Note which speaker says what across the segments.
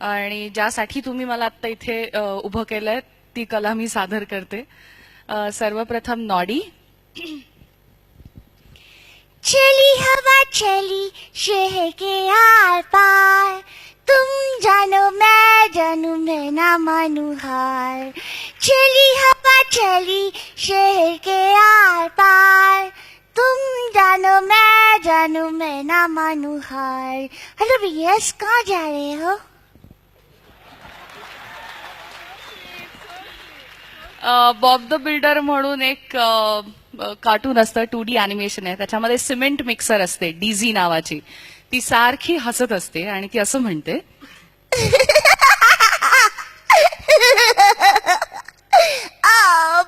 Speaker 1: आणि ज्यासाठी तुम्ही मला आत्ता इथे उभं केलंय ती कला मी सादर करते. सर्वप्रथम नॉडी.
Speaker 2: चली हवा चली शहर के आर पार, तुम जानो मैं ना मानू हार. चली हवा चली शहर के आर पार, तुम जानो मैं ना मानू हार. हेलो भैया, कहाँ जा रहे हो?
Speaker 1: बॉब द बिल्डर म्हणून एक कार्टून असतं, 2D अॅनिमेशन आहे. त्याच्यामध्ये सिमेंट मिक्सर असते डीझी नावाची. ती सारखी हसत असते आणि ती असं म्हणते,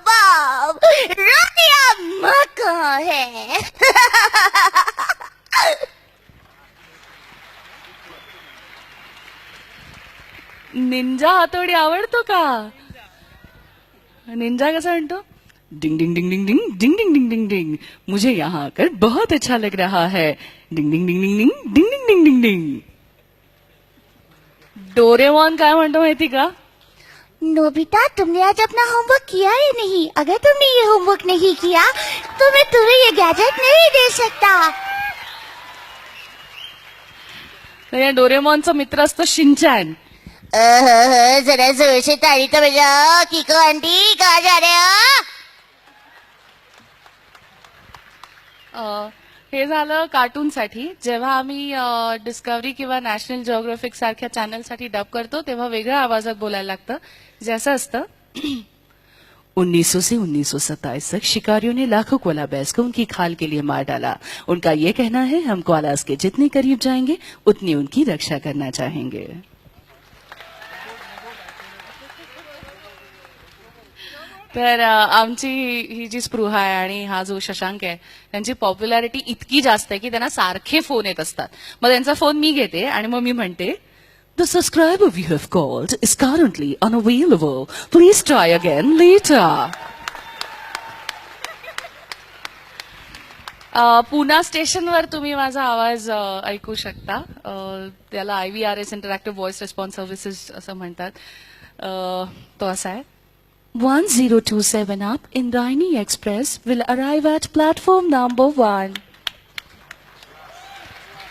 Speaker 2: बॉब, रोटियां अम्मा कहाँ है?
Speaker 1: निंजा हातोडी आवडतो का? निंजा कसा म्हणतो, डिंग डिंग डिंग डिंग डिंग डिंग डिंग डिंग डिंग डिंग, मुझे यहाँ आकर बहुत अच्छा लग रहा है. डिंग डिंग डिंग डिंग डिंग डिंग डिंग डिंग डिंग डिंग. डोरेमॉन काय म्हणतो माहिती का?
Speaker 2: नोबिता, तुमने आज अपना होमवर्क किया ही नहीं. अगर तुमने ये होमवर्क नहीं किया तो मैं तुम्हें ये गैजेट नहीं दे सकता.
Speaker 1: तर या डोरेमॉनचा मित्र असतो शिनचॅन.
Speaker 2: जरा जोर से ताली तो बजाओ. किको आंटी, कहाँ जा रहे हो?
Speaker 1: हे झालं कार्टूनसाठी. जेव्हा आम्ही डिस्कवरी किंवा नॅशनल जिओग्राफिक सारख्या चॅनलसाठी डब करतो तेव्हा वेगळ्या आवाजात बोलायला लागतं. जे असं असतं, 1900 से 1927 तक शिकारियों ने लाखों कोला बैस को उनकी खाल के लिए मार डाला. उनका ये कहना है हम कोलास के जितने करीब जाएंगे उतनी उनकी रक्षा करना चाहेंगे. तर आमची ही जी स्पृहा आहे आणि हा जो शशांक आहे त्यांची पॉप्युलॅरिटी इतकी जास्त आहे की त्यांना सारखे फोन येत असतात. मग त्यांचा फोन मी घेते आणि मग मी म्हणते, the subscriber you have called is currently unavailable. Please try again later. Poona स्टेशनवर तुम्ही माझा आवाज ऐकू शकता. त्याला IVRS interactive voice response services असं म्हणतात. तो असा आहे, 1027 up Indrayani Express will arrive at platform number 1.